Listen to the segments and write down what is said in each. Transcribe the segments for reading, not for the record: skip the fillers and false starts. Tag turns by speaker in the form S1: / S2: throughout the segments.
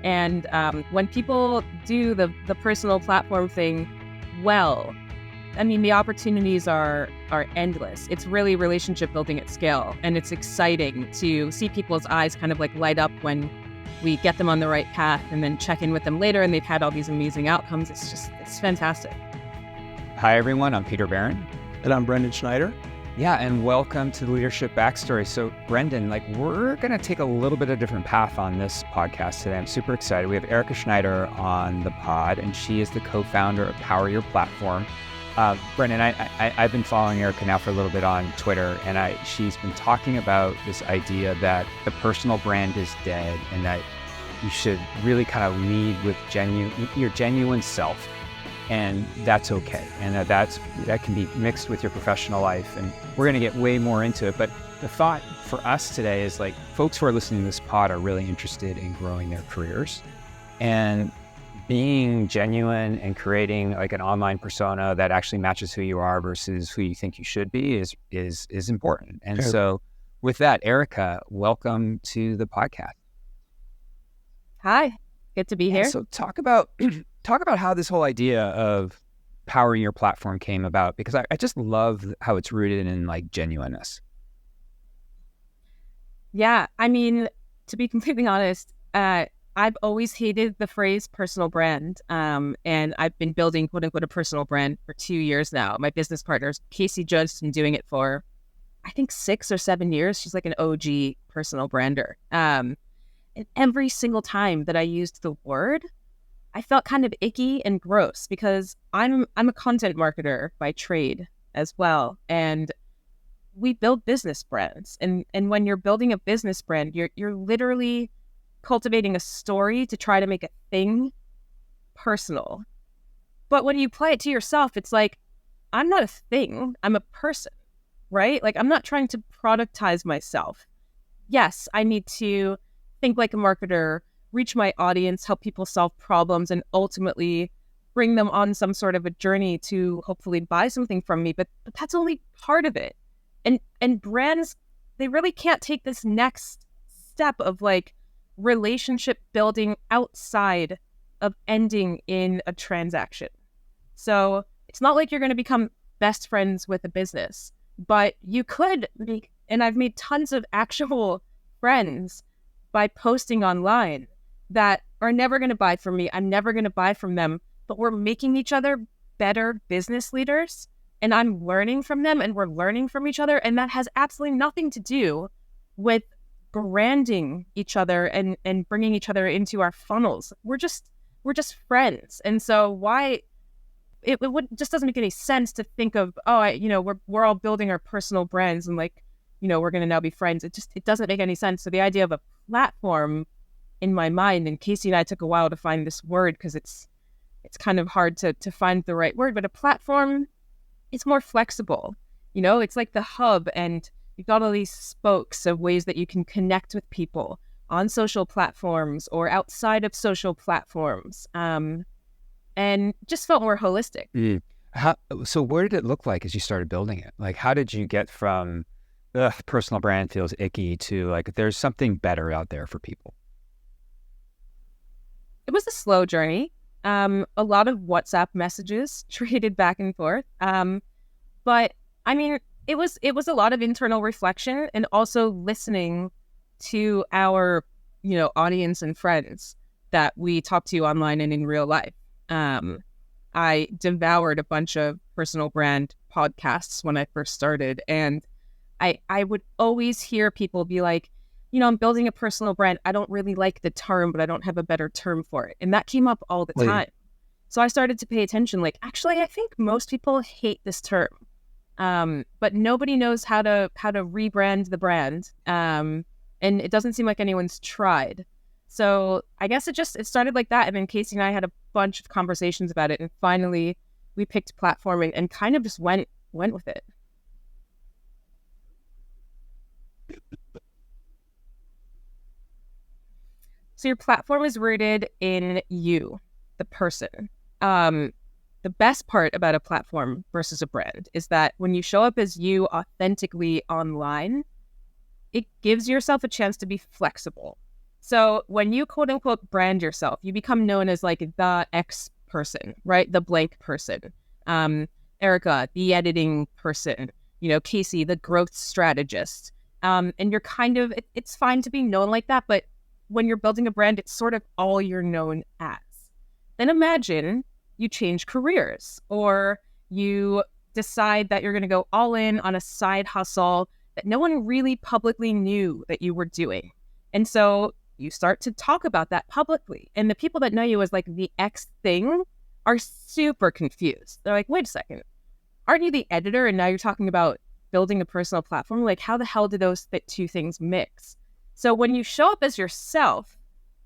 S1: And when people do the personal platform thing well, I mean, the opportunities are endless. It's really relationship building at scale. And it's exciting to see people's eyes kind of like light up when we get them on the right path and then check in with them later and they've had all these amazing outcomes. It's fantastic.
S2: Hi, everyone. I'm Peter Barron.
S3: And I'm Brendan Schneider.
S2: Yeah, and welcome to the Leadership Backstory. So, Brendan, we're going to take a little bit of a different path on this podcast today. I'm super excited. We have Erica Schneider on the pod, and she is the co-founder of Power Your Platform. Brendan, I've been following Erica now for a little bit on Twitter, and she's been talking about this idea that the personal brand is dead and that you should really kind of lead with your genuine self. And that's okay. And that can be mixed with your professional life. And we're going to get way more into it. But the thought for us today is folks who are listening to this pod are really interested in growing their careers. And being genuine and creating an online persona that actually matches who you are versus who you think you should be is important. And
S3: sure.
S2: So with that, Erica, welcome to the podcast.
S1: Hi, good to be here.
S2: So talk about how this whole idea of powering your platform came about, because I just love how it's rooted in genuineness.
S1: Yeah, I mean, to be completely honest, I've always hated the phrase personal brand. And I've been building quote unquote a personal brand for 2 years now. My business partner, Casey Judd, has been doing it for, I think, 6 or 7 years. She's like an OG personal brander. And every single time that I used the word, I felt kind of icky and gross because I'm a content marketer by trade as well. And we build business brands. And when you're building a business brand, you're literally cultivating a story to try to make a thing personal. But when you apply it to yourself, it's I'm not a thing, I'm a person, right? I'm not trying to productize myself. Yes, I need to think like a marketer, reach my audience, help people solve problems, and ultimately bring them on some sort of a journey to hopefully buy something from me. But that's only part of it. And brands, they really can't take this next step of relationship building outside of ending in a transaction. So it's not like you're going to become best friends with a business, but you could make, and I've made tons of actual friends by posting online that are never going to buy from me. I'm never going to buy from them, but we're making each other better business leaders, and I'm learning from them and we're learning from each other. And that has absolutely nothing to do with branding each other and bringing each other into our funnels. We're just friends. And so why it just doesn't make any sense to think of, we're all building our personal brands and we're going to now be friends. It doesn't make any sense. So the idea of a platform in my mind, and Casey and I took a while to find this word because it's kind of hard to find the right word, but a platform, it's more flexible. It's like the hub, and you've got all these spokes of ways that you can connect with people on social platforms or outside of social platforms, and just felt more holistic.
S2: So what did it look like as you started building it? How did you get from personal brand feels icky to there's something better out there for people?
S1: It was a slow journey. A lot of WhatsApp messages traded back and forth. But I mean, it was a lot of internal reflection and also listening to our, audience and friends that we talk to online and in real life. I devoured a bunch of personal brand podcasts when I first started, and I would always hear people be like, I'm building a personal brand. I don't really like the term, but I don't have a better term for it. And that came up all the time. So I started to pay attention. Actually, I think most people hate this term. But nobody knows how to rebrand the brand. And it doesn't seem like anyone's tried. So I guess it started like that. And then Casey and I had a bunch of conversations about it. And finally we picked platforming and kind of just went with it. So your platform is rooted in you, the person. The best part about a platform versus a brand is that when you show up as you authentically online, it gives yourself a chance to be flexible. So when you quote unquote brand yourself, you become known as like the X person, right? The blank person. Um, Erica, the editing person, Casey, the growth strategist. And you're kind of, it's fine to be known like that, but when you're building a brand, it's sort of all you're known as. Then imagine you change careers or you decide that you're going to go all in on a side hustle that no one really publicly knew that you were doing. And so you start to talk about that publicly. And the people that know you as like the X thing are super confused. They're like, wait a second, aren't you the editor? And now you're talking about building a personal platform? Like, how the hell do those two things mix? So when you show up as yourself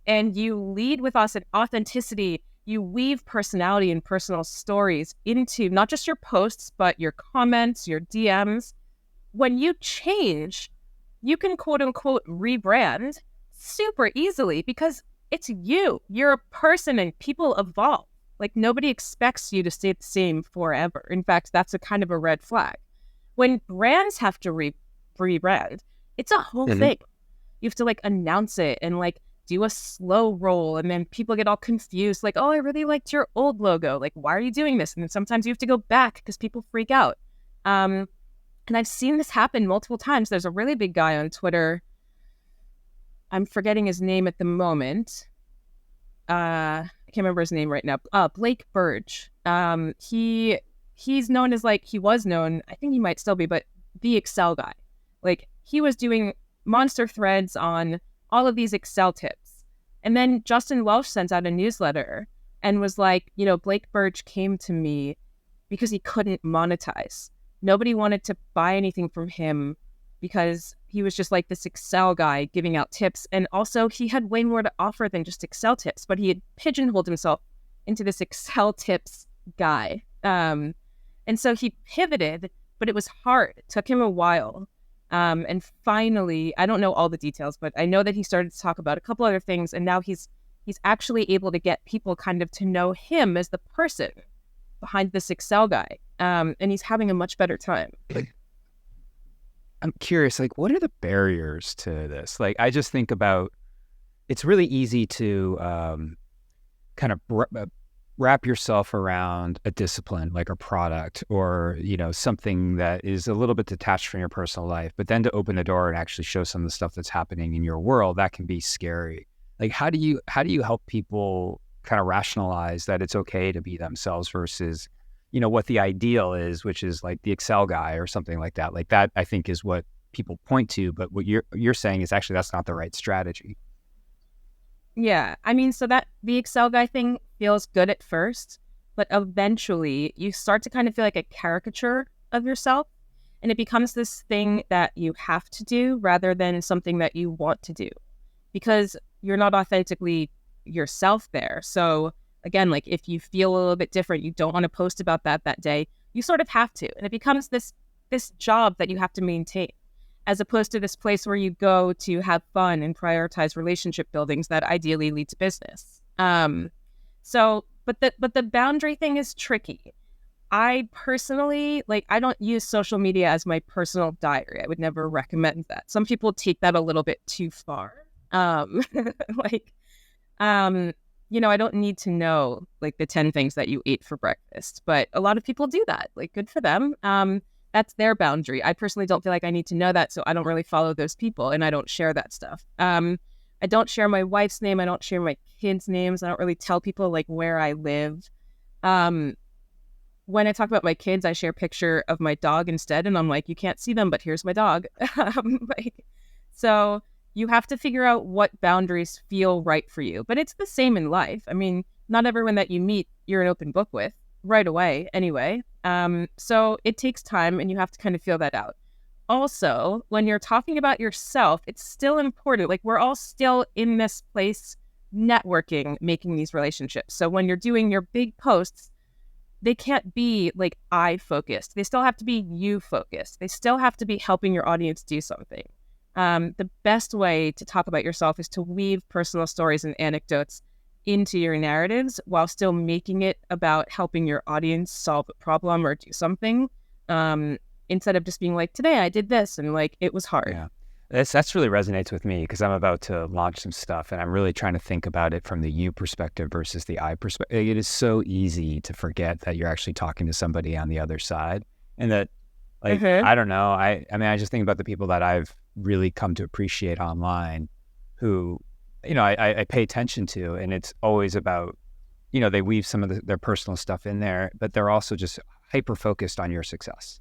S1: and you lead with us in authenticity, you weave personality and personal stories into not just your posts, but your comments, your DMs. When you change, you can quote unquote rebrand super easily because it's you. You're a person and people evolve. Like nobody expects you to stay the same forever. In fact, that's a kind of a red flag. When brands have to rebrand, it's a whole thing. You have to like announce it and like do a slow roll, and then people get all confused, like, oh, I really liked your old logo. Like, why are you doing this? And then sometimes you have to go back because people freak out. And I've seen this happen multiple times. There's a really big guy on Twitter. I'm forgetting his name at the moment. I can't remember his name right now. Blake Burge. He's known as like, he was known, I think he might still be, but the Excel guy. Like he was doing monster threads on all of these Excel tips. And then Justin Welsh sent out a newsletter and was like, Blake Burge came to me because he couldn't monetize. Nobody wanted to buy anything from him because he was just like this Excel guy giving out tips. And also he had way more to offer than just Excel tips, but he had pigeonholed himself into this Excel tips guy. And so he pivoted, but it was hard. It took him a while. And finally, I don't know all the details, but I know that he started to talk about a couple other things. And now he's actually able to get people kind of to know him as the person behind this Excel guy. And he's having a much better time.
S2: Like, I'm curious, like, what are the barriers to this? Like, I just think about, it's really easy to kind of wrap yourself around a discipline, like a product or, something that is a little bit detached from your personal life, but then to open the door and actually show some of the stuff that's happening in your world, that can be scary. Like, how do you help people kind of rationalize that it's okay to be themselves versus, what the ideal is, which is like the Excel guy or something like that. Like that, I think, is what people point to. But what you're saying is actually that's not the right strategy.
S1: Yeah, I mean, so that the Excel guy thing feels good at first, but eventually you start to kind of feel like a caricature of yourself, and it becomes this thing that you have to do rather than something that you want to do, because you're not authentically yourself there. So again, like if you feel a little bit different, you don't want to post about that day, you sort of have to, and it becomes this job that you have to maintain, as opposed to this place where you go to have fun and prioritize relationship buildings that ideally lead to business. But the boundary thing is tricky. I personally, I don't use social media as my personal diary. I would never recommend that. Some people take that a little bit too far. I don't need to know the 10 things that you ate for breakfast, but a lot of people do that. Good for them. That's their boundary. I personally don't feel like I need to know that, so I don't really follow those people, and I don't share that stuff. I don't share my wife's name. I don't share my kids' names. I don't really tell people where I live. When I talk about my kids, I share a picture of my dog instead, and I'm like, you can't see them, but here's my dog. So you have to figure out what boundaries feel right for you. But it's the same in life. I mean, not everyone that you meet, you're an open book with right away anyway. So it takes time, and you have to kind of feel that out. Also, when you're talking about yourself, it's still important. We're all still in this place networking, making these relationships. So when you're doing your big posts, they can't be I focused. They still have to be you focused. They still have to be helping your audience do something. The best way to talk about yourself is to weave personal stories and anecdotes into your narratives while still making it about helping your audience solve a problem or do something. Instead of just being today I did this and it was hard.
S2: Yeah. That's really resonates with me because I'm about to launch some stuff and I'm really trying to think about it from the you perspective versus the I perspective. It is so easy to forget that you're actually talking to somebody on the other side, and that, like,
S1: Mm-hmm.
S2: I don't know. I mean, I just think about the people that I've really come to appreciate online who, I pay attention to, and it's always about, they weave some of their personal stuff in there, but they're also just hyper focused on your success.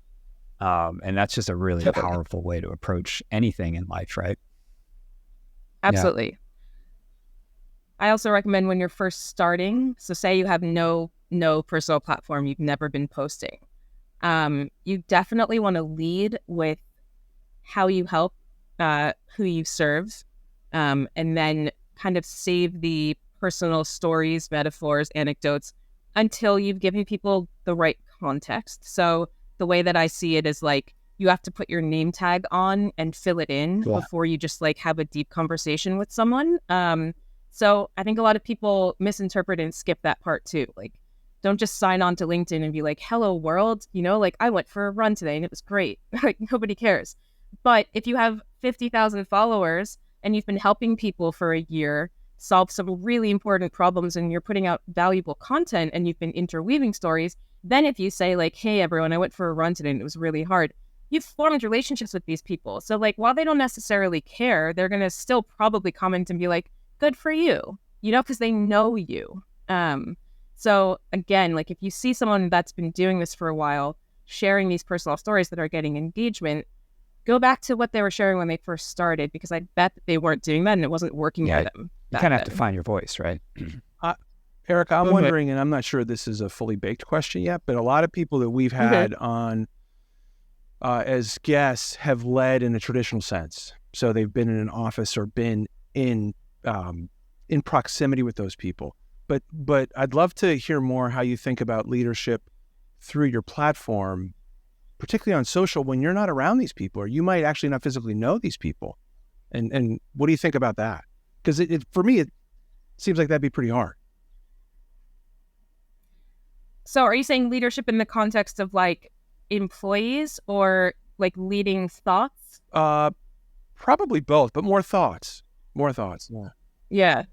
S2: And that's just a really
S1: Totally.
S2: powerful way to approach anything in life, right? Yeah.
S1: Absolutely. I also recommend when you're first starting, so say you have no personal platform, you've never been posting. You definitely want to lead with how you help, who you serve, and then kind of save the personal stories, metaphors, anecdotes until you've given people the right context. So the way that I see it is like you have to put your name tag on and fill it in
S2: Yeah.
S1: before you just like have a deep conversation with someone. So I think a lot of people misinterpret and skip that part too. Like, don't just sign on to LinkedIn and be like, hello world, like I went for a run today and it was great. Like, nobody cares. But if you have 50,000 followers and you've been helping people for a year solve some really important problems and you're putting out valuable content and you've been interweaving stories, then if you say like, hey everyone, I went for a run today and it was really hard, you've formed relationships with these people. So like, while they don't necessarily care, they're going to still probably comment and be like, good for you, because they know you. So again, like if you see someone that's been doing this for a while, sharing these personal stories that are getting engagement, go back to what they were sharing when they first started, because I bet that they weren't doing that and it wasn't working for
S2: Yeah.
S1: them
S2: You
S1: back
S2: kind of have to
S1: then.
S2: find your voice, right?
S3: Erica, I'm
S1: Mhm.
S3: wondering, and I'm not sure this is a fully baked question yet, but a lot of people that we've
S1: Mhm.
S3: had on as guests have led in a traditional sense. So they've been in an office or been um, in proximity with those people. But I'd love to hear more how you think about leadership through your platform, particularly on social, when you're not around these people, or you might actually not physically know these people. And what do you think about that? Because for me, it seems like that'd be pretty hard.
S1: So are you saying leadership in the context of like employees or like leading thoughts?
S3: Uh, Probably both, but more thoughts. More thoughts. Yeah.
S1: Yeah.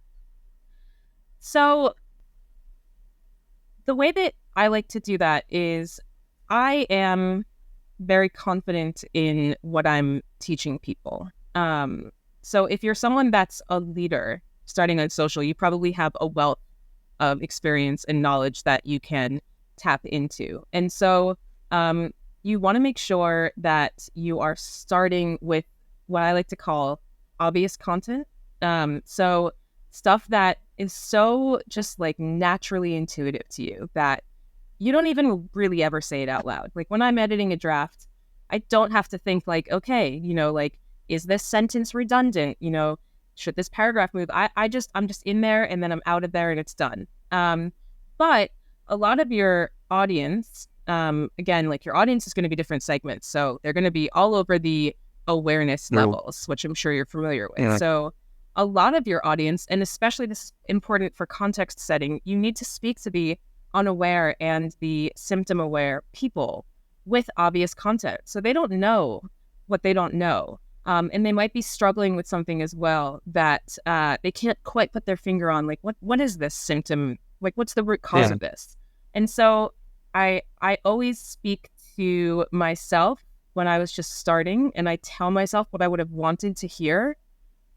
S1: So the way that I like to do that is I am very confident in what I'm teaching people. So if you're someone that's a leader starting on social, you probably have a wealth of experience and knowledge that you can tap into. And so you want to make sure that you are starting with what I like to call obvious content. So stuff that is so just like naturally intuitive to you that you don't even really ever say it out loud. Like when I'm editing a draft, I don't have to think like, okay, like, is this sentence redundant? Should this paragraph move? I'm just in there and then I'm out of there and it's done. But a lot of your audience, again, like your audience is going to be different segments. So they're going to be all over the awareness levels, which I'm sure you're familiar with.
S3: Yeah.
S1: So a lot of your audience, and especially this is important for context setting, you need to speak to the unaware and the symptom aware people with obvious content. So they don't know what they don't know. And they might be struggling with something as well that they can't quite put their finger on, like, what is this symptom? Like, what's the root cause of this? And so I always speak to myself when I was just starting, and I tell myself what I would have wanted to hear.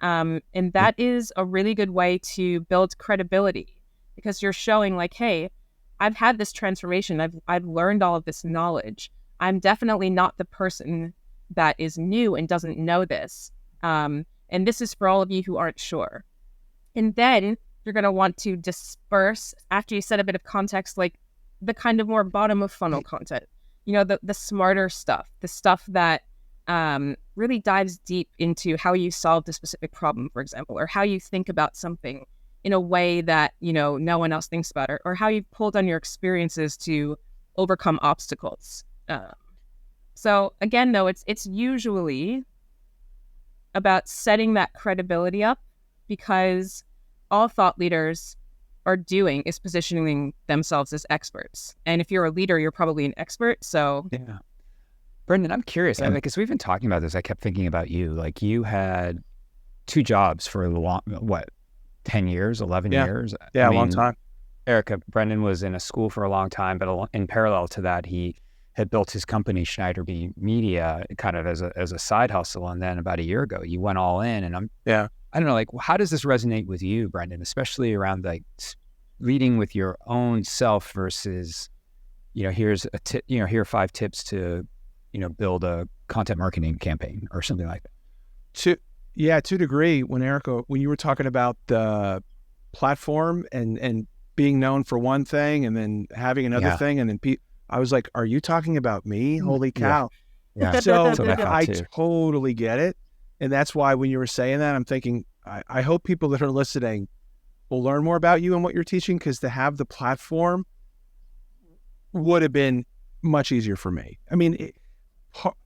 S1: And that is a really good way to build credibility, because you're showing like, hey, I've had this transformation. I've learned all of this knowledge. I'm definitely not the person that is new and doesn't know this. And this is for all of you who aren't sure. And then you're going to want to disperse after you set a bit of context, like the kind of more bottom of funnel content, the smarter stuff, the stuff that really dives deep into how you solved a specific problem, for example, or how you think about something in a way that, no one else thinks about it, or how you've pulled on your experiences to overcome obstacles. So again, though, it's usually about setting that credibility up, because all thought leaders are doing is positioning themselves as experts. And if you're a leader, you're probably an expert. So
S2: Yeah. Brendan, I'm curious, because we've been talking about this. I kept thinking about you. Like you had 2 jobs for a long, 10 years, 11 years?
S3: Yeah, a long time.
S2: Erica, Brendan was in a school for a long time, but in parallel to that, he had built his company, Schneider Media, kind of as a side hustle. And then about a year ago, you went all in. And I don't know, like, how does this resonate with you, Brendan, especially around like leading with your own self versus, here's a tip, here are 5 tips to, build a content marketing campaign or something like that.
S3: To a degree, when you were talking about the platform and being known for one thing and then having another thing, and then I was like, are you talking about me? Holy cow.
S2: Yeah.
S3: So I totally get it. And that's why when you were saying that, I'm thinking, I hope people that are listening will learn more about you and what you're teaching, because to have the platform would have been much easier for me. I mean,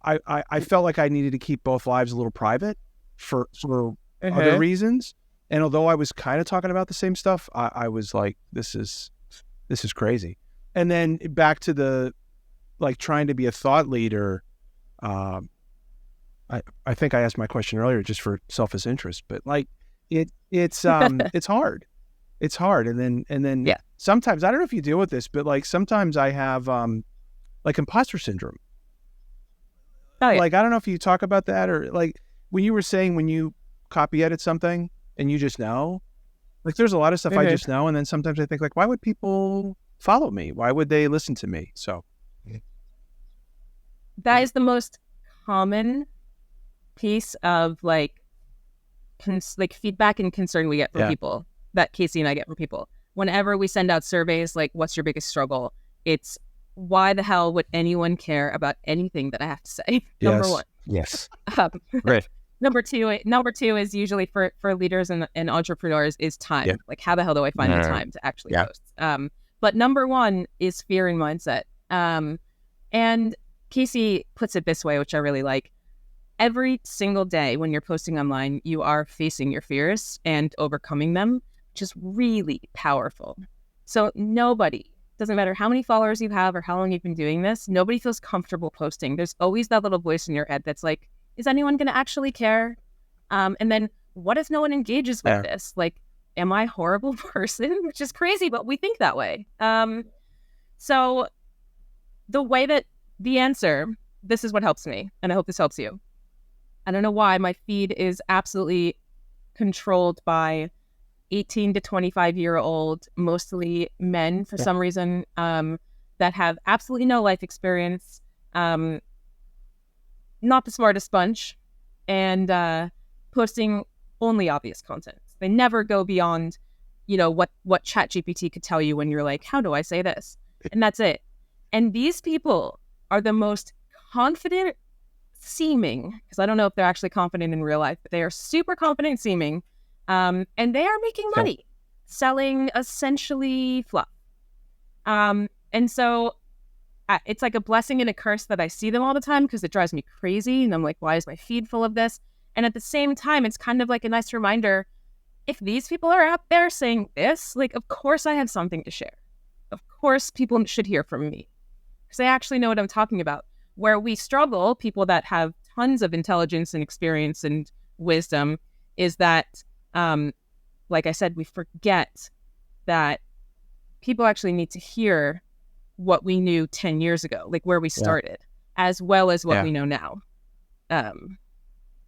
S3: I felt like I needed to keep both lives a little private for other reasons. And although I was kind of talking about the same stuff, I was like, this is crazy. And then back to the, like, trying to be a thought leader. I think I asked my question earlier just for selfish interest, but like it's hard. It's hard. And then sometimes, I don't know if you deal with this, but like sometimes I have like imposter syndrome.
S1: Oh, yeah.
S3: Like, I don't know if you talk about that, or like when you were saying when you copy edit something and you just know, like there's a lot of stuff I just know. And then sometimes I think like, why would people follow me? Why would they listen to me? So
S1: that is the most common piece of like feedback and concern we get from people, that Casey and I get from people. Whenever we send out surveys, like, what's your biggest struggle? It's, why the hell would anyone care about anything that I have to say? Number one.
S2: Yes.
S1: Right. Number two is usually for leaders and entrepreneurs is time. Yeah. Like, how the hell do I find the time to actually post? But number one is fear and mindset. And Casey puts it this way, which I really like. Every single day when you're posting online, you are facing your fears and overcoming them, which is really powerful. So nobody, doesn't matter how many followers you have or how long you've been doing this, nobody feels comfortable posting. There's always that little voice in your head that's like, is anyone going to actually care? And then what if no one engages with this? Like, am I a horrible person? Which is crazy, but we think that way. So the way that the answer, this is what helps me, and I hope this helps you. I don't know why my feed is absolutely controlled by 18 to 25-year-old, mostly men for some reason, that have absolutely no life experience, not the smartest bunch, and posting only obvious content. They never go beyond, what ChatGPT could tell you when you're like, how do I say this? And that's it. And these people are the most confident seeming, because I don't know if they're actually confident in real life, but they are super confident seeming. And they are making money selling essentially fluff. And so it's like a blessing and a curse that I see them all the time, because it drives me crazy. And I'm like, why is my feed full of this? And at the same time, it's kind of like a nice reminder, if these people are out there saying this, like, of course I have something to share. Of course people should hear from me, because I actually know what I'm talking about. Where we struggle, people that have tons of intelligence and experience and wisdom, is that, like I said, we forget that people actually need to hear what we knew 10 years ago, like where we started, as well as what we know now.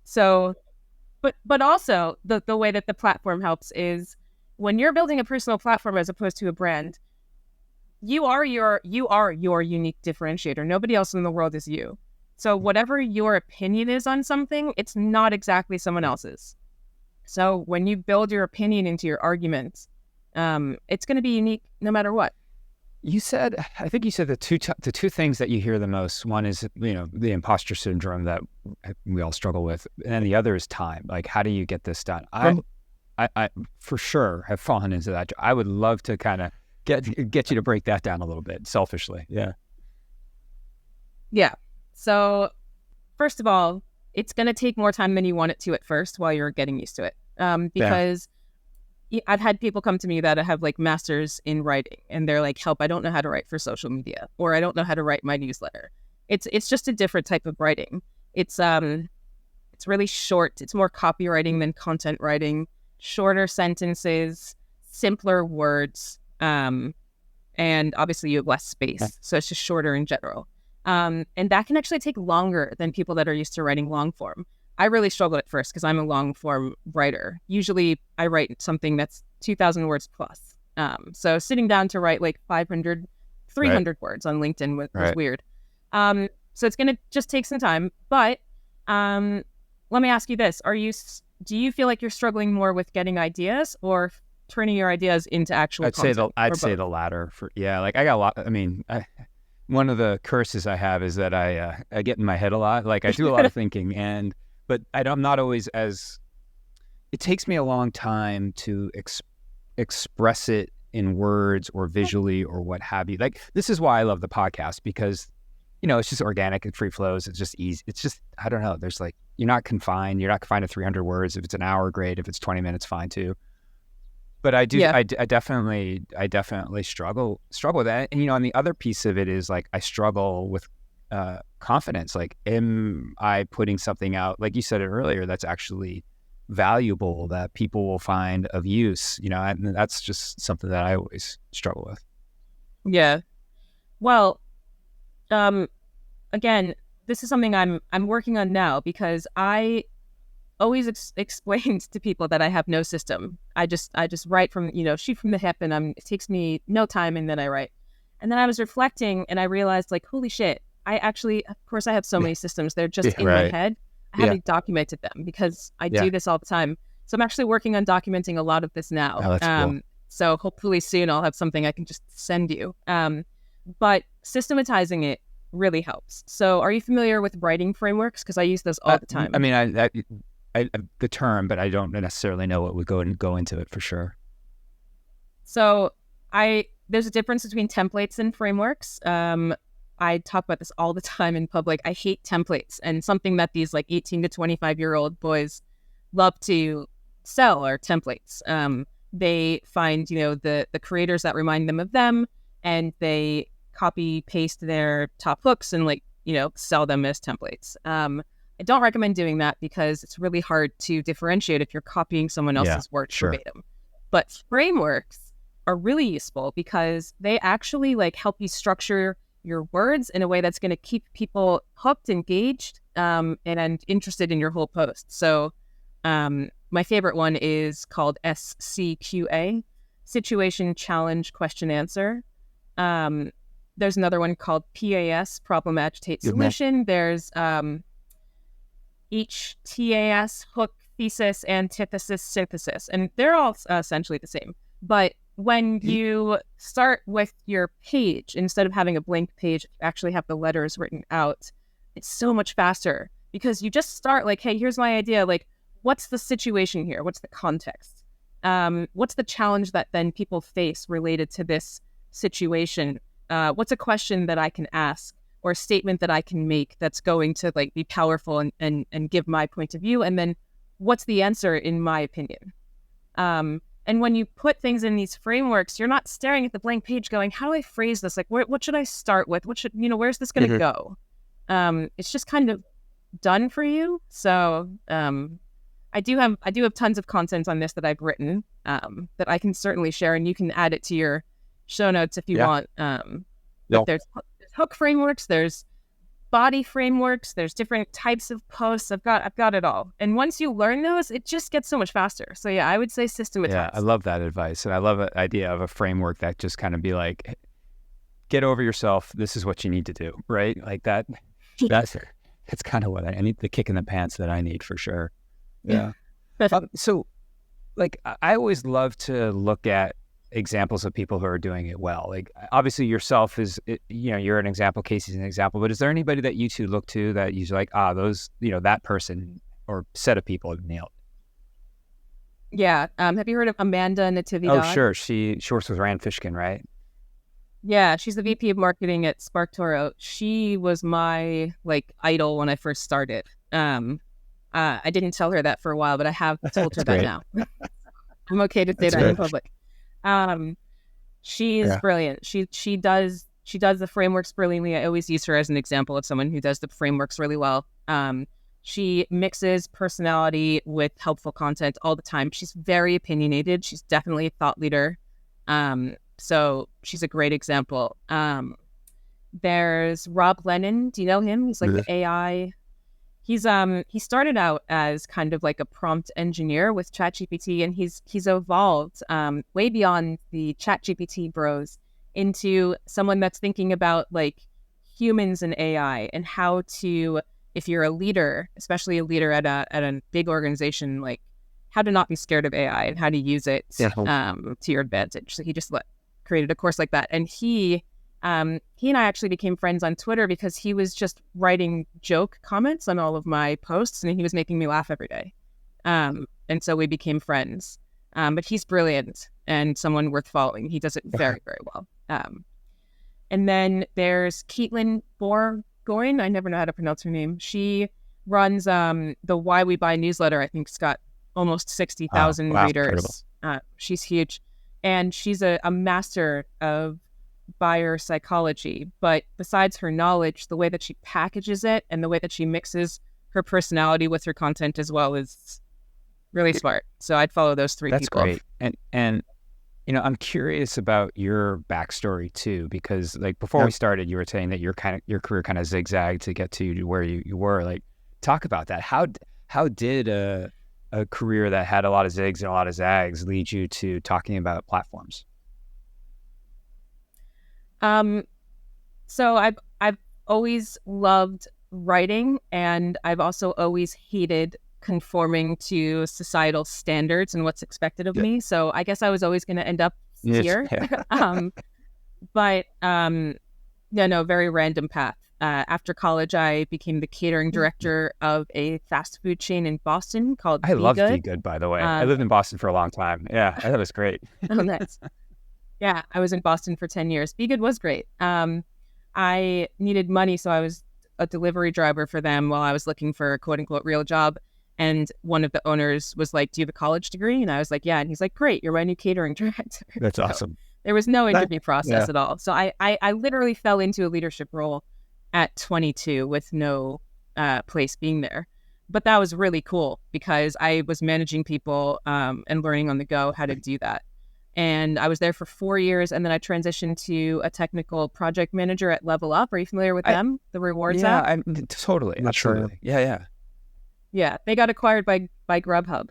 S1: So, but also the way that the platform helps is when you're building a personal platform as opposed to a brand, you are your unique differentiator. Nobody else in the world is you. So whatever your opinion is on something, it's not exactly someone else's. So when you build your opinion into your argument, it's going to be unique no matter what.
S2: I think you said the two things that you hear the most. One is, the imposter syndrome that we all struggle with. And the other is time. Like, how do you get this done? I for sure have fallen into that. I would love to kind of get you to break that down a little bit selfishly.
S1: Yeah. So first of all, it's going to take more time than you want it to at first while you're getting used to it. Because I've had people come to me that have like masters in writing, and they're like, help, I don't know how to write for social media, or I don't know how to write my newsletter. It's just a different type of writing. It's really short. It's more copywriting than content writing. Shorter sentences, simpler words, and obviously you have less space. So it's just shorter in general. And that can actually take longer than people that are used to writing long form. I really struggled at first because I'm a long form writer. Usually I write something that's 2,000 words plus. So sitting down to write like 500, 300 words on LinkedIn was weird. So it's going to just take some time. But let me ask you this. Do you feel like you're struggling more with getting ideas or turning your ideas into actual content?
S2: I'd say the latter. Like I got a lot. I mean, one of the curses I have is that I get in my head a lot. Like I do a lot of thinking, but I'm not always as. It takes me a long time to express it in words or visually or what have you. Like this is why I love the podcast, because it's just organic and free flows. It's just easy. It's just, I don't know. There's like, you're not confined to 300 words. If it's an hour, great. If it's 20 minutes, fine too. But I do, yeah. I definitely struggle with that. And, and the other piece of it is like, I struggle with confidence. Like, am I putting something out, like you said it earlier, that's actually valuable, that people will find of use, and that's just something that I always struggle with.
S1: Yeah. Well, again, this is something I'm working on now, because I always explained to people that I have no system. I just write from, shoot from the hip, and it takes me no time, and then I write. And then I was reflecting and I realized, like, holy shit, I actually, of course I have so many systems. They're just in my head. I haven't documented them because I do this all the time. So I'm actually working on documenting a lot of this now.
S2: Oh, that's cool.
S1: So hopefully soon I'll have something I can just send you. But systematizing it really helps. So are you familiar with writing frameworks? Because I use those all the time.
S2: I mean, I the term, but I don't necessarily know what would go into it for sure.
S1: So there's a difference between templates and frameworks. I talk about this all the time in public. I hate templates, and something that these like 18 to 25-year-old boys love to sell are templates. They find, the creators that remind them of them, and they copy paste their top hooks and sell them as templates. I don't recommend doing that because it's really hard to differentiate if you're copying someone else's work verbatim. But frameworks are really useful because they actually help you structure your words in a way that's going to keep people hooked, engaged, and interested in your whole post. So my favorite one is called SCQA, Situation, Challenge, Question, Answer. There's another one called PAS, Problem, Agitate, Solution. There's each TAS, Hook, Thesis, Antithesis, Synthesis. And they're all essentially the same. But when you start with your page, instead of having a blank page, you actually have the letters written out, it's so much faster because you just start hey, here's my idea. What's the situation here? What's the context? What's the challenge that then people face related to this situation? What's a question that I can ask or a statement that I can make that's going to be powerful and give my point of view? And then what's the answer in my opinion? And when you put things in these frameworks, you're not staring at the blank page going, how do I phrase this? What should I start with? Where's this going to go? It's just kind of done for you. So I do have tons of content on this that I've written that I can certainly share, and you can add it to your show notes if you want. But there's hook frameworks, there's body frameworks, there's different types of posts. I've got it all. And once you learn those, it just gets so much faster. So yeah, I would say systematize.
S2: Yeah, I love that advice. And I love the idea of a framework that just kind of be like, get over yourself. This is what you need to do, right? Like that. That's kind of what I need, the kick in the pants that I need for sure. Yeah. So I always love to look at examples of people who are doing it well. Obviously yourself is, you're an example, Casey's an example, but is there anybody that you two look to that you're like, those, that person or set of people have nailed?
S1: Yeah. Have you heard of Amanda Natividad?
S2: Oh, sure. She works with Rand Fishkin, right?
S1: Yeah. She's the VP of marketing at SparkToro. She was my idol when I first started. I didn't tell her that for a while, but I have told her that now. I'm okay to say that in public. She's brilliant. She She does the frameworks brilliantly. I always use her as an example of someone who does the frameworks really well. She mixes personality with helpful content all the time. She's very opinionated. She's definitely a thought leader. So she's a great example. There's Rob Lennon. Do you know him? He's like the AI. He started out as kind of like a prompt engineer with ChatGPT, and he's evolved way beyond the ChatGPT bros into someone that's thinking about like humans and AI and how to, if you're a leader, especially a leader at a big organization, like how to not be scared of AI and how to use it to your advantage. So he just created a course like that, and he and I actually became friends on Twitter because he was just writing joke comments on all of my posts, and he was making me laugh every day. And so we became friends. But he's brilliant and someone worth following. He does it very, very well. And then there's Caitlin Borgoyne. I never know how to pronounce her name. She runs the Why We Buy newsletter. I think it's got almost 60,000 readers. She's huge. And she's a master of buyer psychology. But besides her knowledge, the way that she packages it and the way that she mixes her personality with her content as well is really smart. So I'd follow those three people.
S2: That's great. And you know, I'm curious about your backstory too, because like before we started, you were saying that your career kind of zigzagged to get to where you were. Like, talk about that. How did a career that had a lot of zigs and a lot of zags lead you to talking about platforms?
S1: So I've always loved writing, and I've also always hated conforming to societal standards and what's expected of me. So I guess I was always going to end up here. Very random path. After college, I became the catering director of a fast food chain in Boston called
S2: I love Be Good, by the way. I lived in Boston for a long time. Yeah, that was great.
S1: Oh, nice. Yeah, I was in Boston for 10 years. Be Good was great. I needed money, so I was a delivery driver for them while I was looking for a quote-unquote real job. And one of the owners was like, do you have a college degree? And I was like, yeah. And he's like, great, you're my new catering director.
S2: That's awesome.
S1: There was no interview process at all. So I literally fell into a leadership role at 22 with no place being there. But that was really cool because I was managing people and learning on the go how to do that. And I was there for 4 years, and then I transitioned to a technical project manager at Level Up. Are you familiar with them? The rewards app?
S2: Yeah, I'm totally.
S3: Not
S2: absolutely. Sure.
S1: Yeah, they got acquired by Grubhub.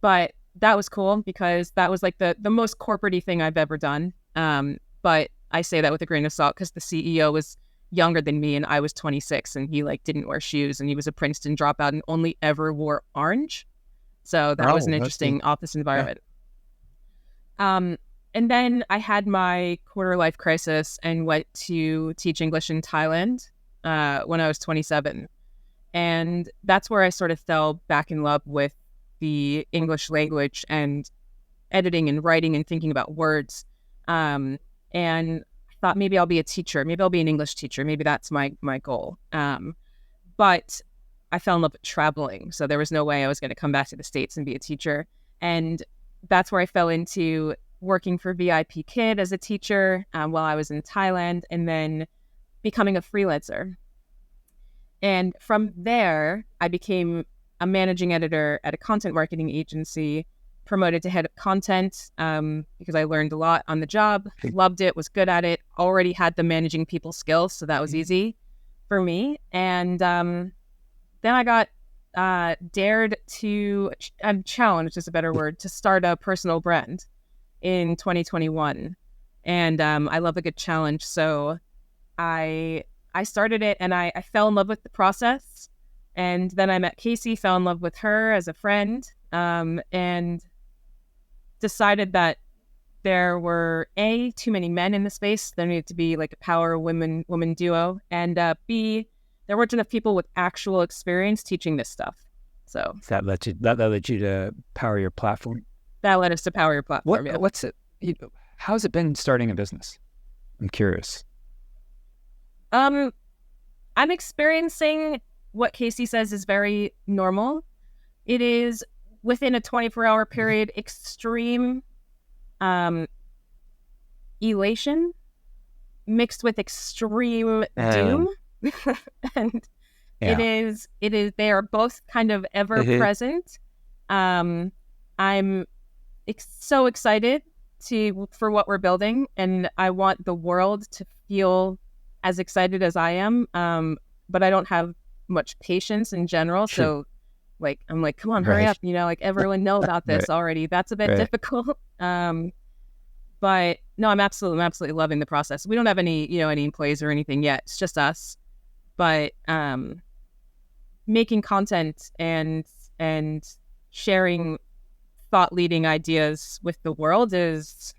S1: But that was cool because that was like the most corporate-y thing I've ever done. But I say that with a grain of salt because the CEO was younger than me and I was 26, and he like didn't wear shoes, and he was a Princeton dropout and only ever wore orange. So that was an interesting office environment. And then I had my quarter life crisis and went to teach English in Thailand when I was 27. And that's where I sort of fell back in love with the English language and editing and writing and thinking about words. And I thought maybe I'll be a teacher. Maybe I'll be an English teacher. Maybe that's my goal. But I fell in love with traveling. So there was no way I was going to come back to the States and be a teacher. And that's where I fell into working for VIP Kid as a teacher while I was in Thailand, and then becoming a freelancer. And from there, I became a managing editor at a content marketing agency, promoted to head of content because I learned a lot on the job, loved it, was good at it, already had the managing people skills, so that was easy for me. And then I got challenged is a better word, to start a personal brand in 2021. And I love a good challenge. So I started it, and I fell in love with the process. And then I met Casey, fell in love with her as a friend, and decided that there were too many men in the space. There needed to be like a power woman duo, and B, there weren't enough people with actual experience teaching this stuff. So
S2: that led you to power your platform.
S1: That led us to power your platform.
S2: What's it? How's it been starting a business? I'm curious.
S1: I'm experiencing what Casey says is very normal. It is within a 24-hour period, extreme elation mixed with extreme doom. And it is, they are both kind of ever present. I'm so excited for what we're building, and I want the world to feel as excited as I am. But I don't have much patience in general. So like, I'm like, come on, hurry up. Like everyone know about this already. That's a bit difficult. But no, I'm absolutely loving the process. We don't have any employees or anything yet. It's just us. But making content and sharing thought leading ideas with the world is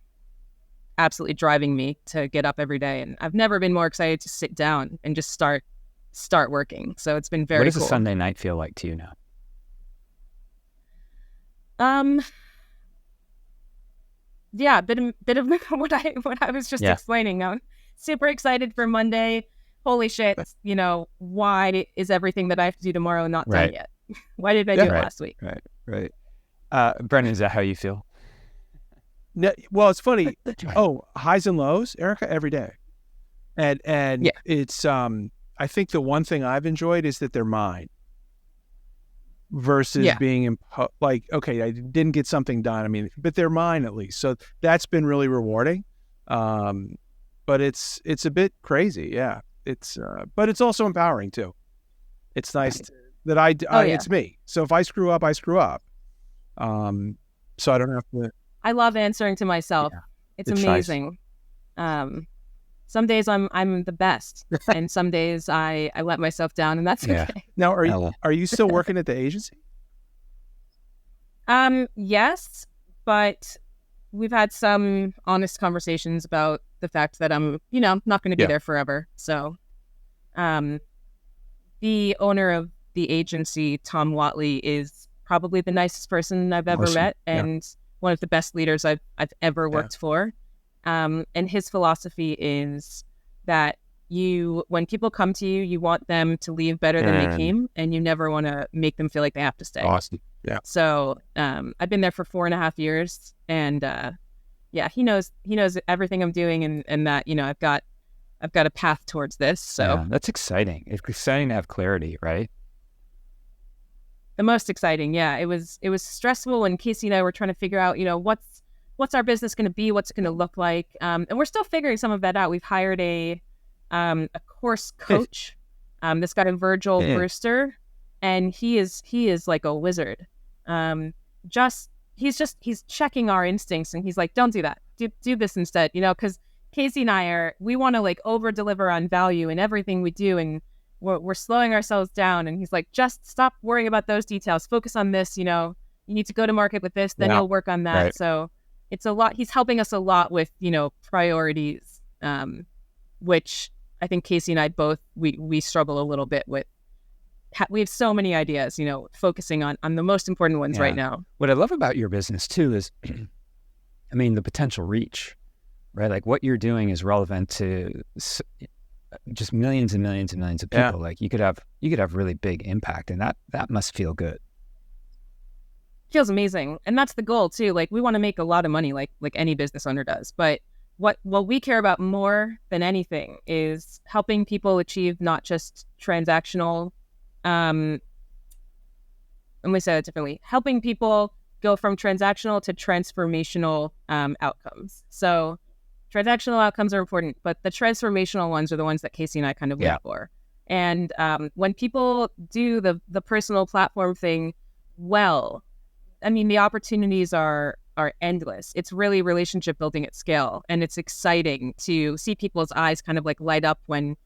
S1: absolutely driving me to get up every day. And I've never been more excited to sit down and just start working. So it's been very cool.
S2: What does a Sunday night feel like to you now?
S1: Yeah, bit of what I was just explaining. I'm super excited for Monday. Holy shit, why is everything that I have to do tomorrow not done yet? Why did I do it last week?
S2: Right. Brendan, is that how you feel?
S3: No, well, it's funny. Highs and lows, Erica, every day. And it's, I think the one thing I've enjoyed is that they're mine versus being like, okay, I didn't get something done. I mean, but they're mine at least. So that's been really rewarding. But it's a bit crazy. Yeah. But it's also empowering too. It's nice that it's me. So if I screw up, I screw up. So I don't have to.
S1: I love answering to myself. Yeah, it's amazing. Nice. Some days I'm the best, and some days I let myself down, and that's okay.
S3: Now, are you still working at the agency?
S1: Yes, but we've had some honest conversations about the fact that I'm, not going to be there forever. So, the owner of the agency, Tom Watley, is probably the nicest person I've ever met, and one of the best leaders I've ever worked for. And his philosophy is that when people come to you, you want them to leave better than they came, and you never want to make them feel like they have to stay.
S3: Awesome. Yeah.
S1: So I've been there for 4.5 years, and he knows everything I'm doing, and that I've got a path towards this. So
S2: that's exciting. It's exciting to have clarity, right?
S1: The most exciting, yeah. It was stressful when Casey and I were trying to figure out, what's our business going to be, what's it going to look like, and we're still figuring some of that out. We've hired a course coach, this guy Virgil Brewster, and he is like a wizard. He's checking our instincts, and he's like, don't do that, do this instead, because Casey and I we want to like over deliver on value in everything we do, and we're slowing ourselves down. And he's like, just stop worrying about those details, focus on this. You need to go to market with this, then you'll work on that. Right. So it's a lot. He's helping us a lot with priorities, which I think Casey and I both we struggle a little bit with. We have so many ideas, focusing on the most important ones right now.
S2: What I love about your business too is, I mean, the potential reach, right? Like what you're doing is relevant to just millions and millions and millions of people. Yeah. Like you could have really big impact, and that must feel good.
S1: Feels amazing, and that's the goal too. Like we want to make a lot of money, like any business owner does. But what we care about more than anything is helping people achieve not just transactional. Let me say that differently. Helping people go from transactional to transformational outcomes. So transactional outcomes are important, but the transformational ones are the ones that Casey and I kind of look for. And when people do the personal platform thing well, I mean, the opportunities are endless. It's really relationship building at scale, and it's exciting to see people's eyes kind of like light up when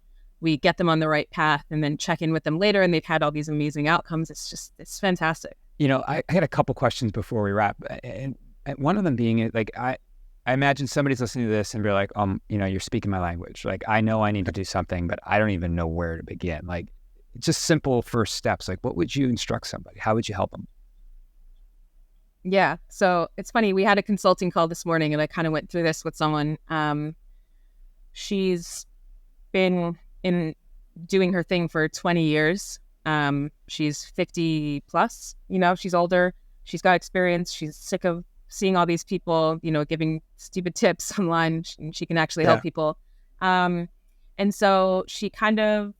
S1: we get them on the right path, and then check in with them later, and they've had all these amazing outcomes. It's fantastic.
S2: I had a couple questions before we wrap, and one of them being like, I imagine somebody's listening to this and be like, you're speaking my language. Like, I know I need to do something, but I don't even know where to begin. Like, just simple first steps. Like, what would you instruct somebody? How would you help them?
S1: Yeah. So it's funny. We had a consulting call this morning, and I kind of went through this with someone. She's been in doing her thing for 20 years. She's 50 plus, she's older. She's got experience. She's sick of seeing all these people, giving stupid tips online, and she can actually help people. And so she kind of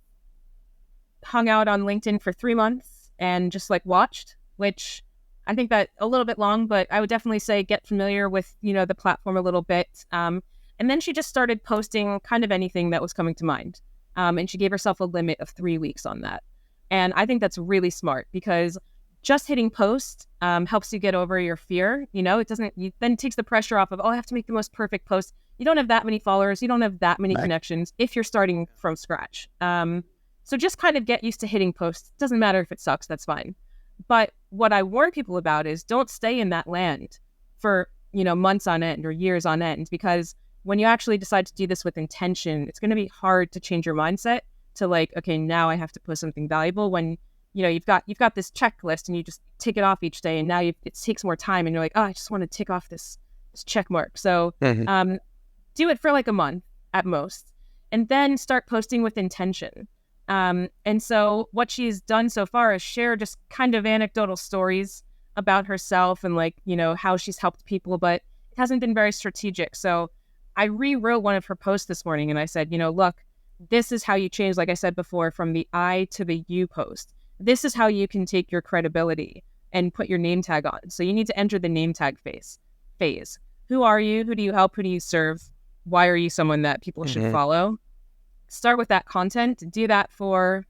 S1: hung out on LinkedIn for 3 months and just like watched, which I think that a little bit long, but I would definitely say get familiar with, the platform a little bit. And then she just started posting kind of anything that was coming to mind. And she gave herself a limit of 3 weeks on that. And I think that's really smart because just hitting post helps you get over your fear. It then takes the pressure off of, I have to make the most perfect post. You don't have that many followers. You don't have that many connections if you're starting from scratch. So just kind of get used to hitting posts. Doesn't matter if it sucks, that's fine. But what I warn people about is don't stay in that land for, months on end or years on end, because when you actually decide to do this with intention, it's going to be hard to change your mindset to like, okay, now I have to post something valuable when, you've got this checklist and you just tick it off each day. And now it takes more time and you're like, I just want to tick off this check mark. So do it for like a month at most, and then start posting with intention. And so what she's done so far is share just kind of anecdotal stories about herself and like, how she's helped people, but it hasn't been very strategic. So I rewrote one of her posts this morning and I said, look, this is how you change, like I said before, from the I to the you post. This is how you can take your credibility and put your name tag on. So you need to enter the name tag phase. Who are you? Who do you help? Who do you serve? Why are you someone that people should follow? Start with that content. Do that for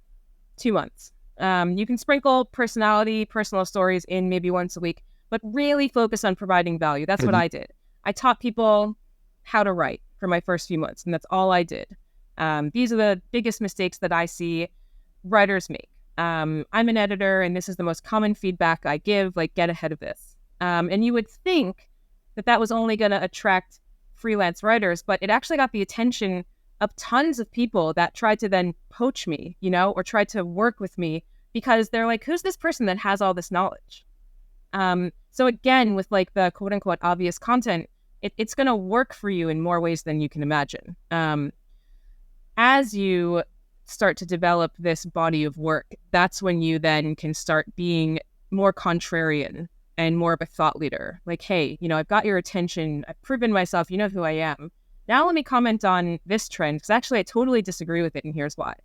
S1: 2 months. You can sprinkle personal stories in maybe once a week, but really focus on providing value. That's what I did. I taught people how to write for my first few months, and that's all I did. These are the biggest mistakes that I see writers make. I'm an editor, and this is the most common feedback I give, like, get ahead of this. And you would think that was only going to attract freelance writers, but it actually got the attention of tons of people that tried to then poach me, or tried to work with me because they're like, who's this person that has all this knowledge? So again, with like the quote unquote obvious content, it's going to work for you in more ways than you can imagine. As you start to develop this body of work, that's when you then can start being more contrarian and more of a thought leader. Like, hey, I've got your attention. I've proven myself. You know who I am. Now let me comment on this trend, because actually I totally disagree with it, and here's why.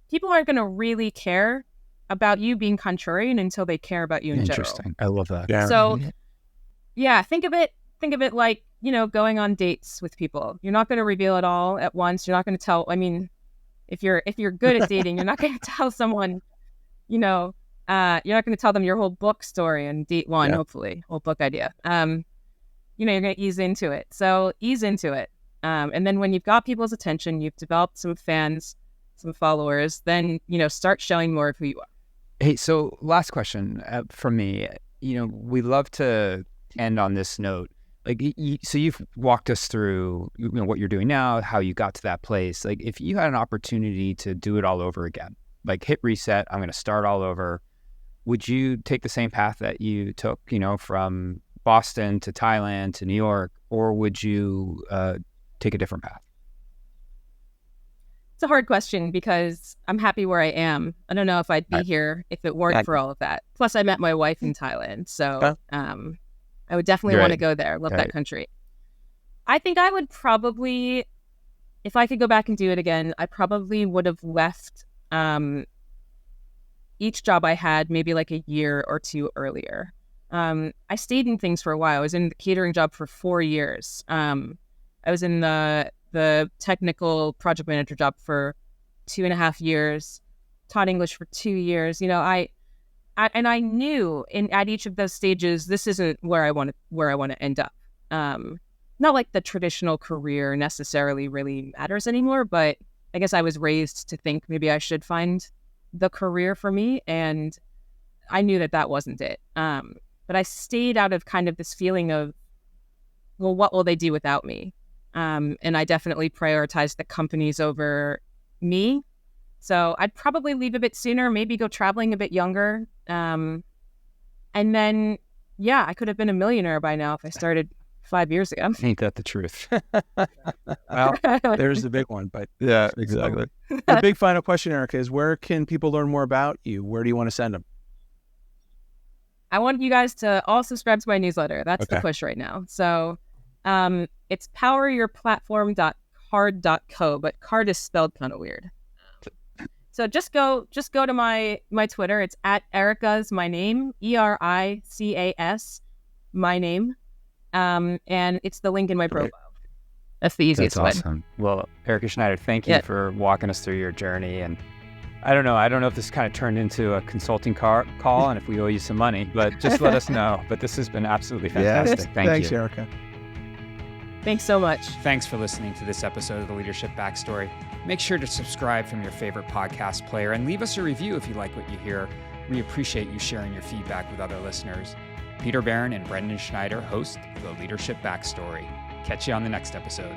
S1: People aren't going to really care about you being contrarian until they care about you in general.
S2: Interesting. I love that.
S3: Yeah.
S1: So, yeah, think of it like, going on dates with people. You're not going to reveal it all at once. You're not going to tell. I mean, if you're good at dating, you're not going to tell someone, you're not going to tell them your whole book story on date one. Hopefully, whole book idea. You're going to ease into it. So ease into it. And then when you've got people's attention, you've developed some fans, some followers, then, start showing more of who you are.
S2: Hey, so last question from me. We love to end on this note. Like, so you've walked us through, what you're doing now, how you got to that place. Like, if you had an opportunity to do it all over again, like hit reset, I'm going to start all over, would you take the same path that you took, from Boston to Thailand to New York, or would you take a different path?
S1: It's a hard question because I'm happy where I am. I don't know if I'd be here if it weren't for all of that. Plus, I met my wife in Thailand, so I would definitely want to go there. Love that country. I think I would probably, if I could go back and do it again, I probably would have left each job I had maybe like a year or two earlier. I stayed in things for a while. I was in the catering job for 4 years. I was in the technical project manager job for 2.5 years, taught English for 2 years. I knew at each of those stages, this isn't where I want to end up. Not like the traditional career necessarily really matters anymore, but I guess I was raised to think maybe I should find the career for me, and I knew that wasn't it. But I stayed out of kind of this feeling of, well, what will they do without me? And I definitely prioritized the companies over me. So I'd probably leave a bit sooner, maybe go traveling a bit younger. And then, I could have been a millionaire by now if I started 5 years ago.
S2: Ain't that the truth?
S3: Well, there's the big one. But
S2: yeah, exactly.
S3: So, the big final question, Erica, is where can people learn more about you? Where do you want to send them?
S1: I want you guys to all subscribe to my newsletter. That's the push right now. So it's poweryourplatform.com. card.co, but card is spelled kind of weird. So just go to my Twitter. It's at Erica's my name, ERICAS, my name. And it's the link in my profile. That's the easiest
S2: That's awesome. Well, Erica Schneider, thank you for walking us through your journey. And I don't know if this kind of turned into a consulting call and if we owe you some money, but just let us know. But this has been absolutely fantastic.
S3: Thanks, Erica.
S1: Thanks so much.
S2: Thanks for listening to this episode of The Leadership Backstory. Make sure to subscribe from your favorite podcast player and leave us a review if you like what you hear. We appreciate you sharing your feedback with other listeners. Peter Barron and Brendan Schneider host The Leadership Backstory. Catch you on the next episode.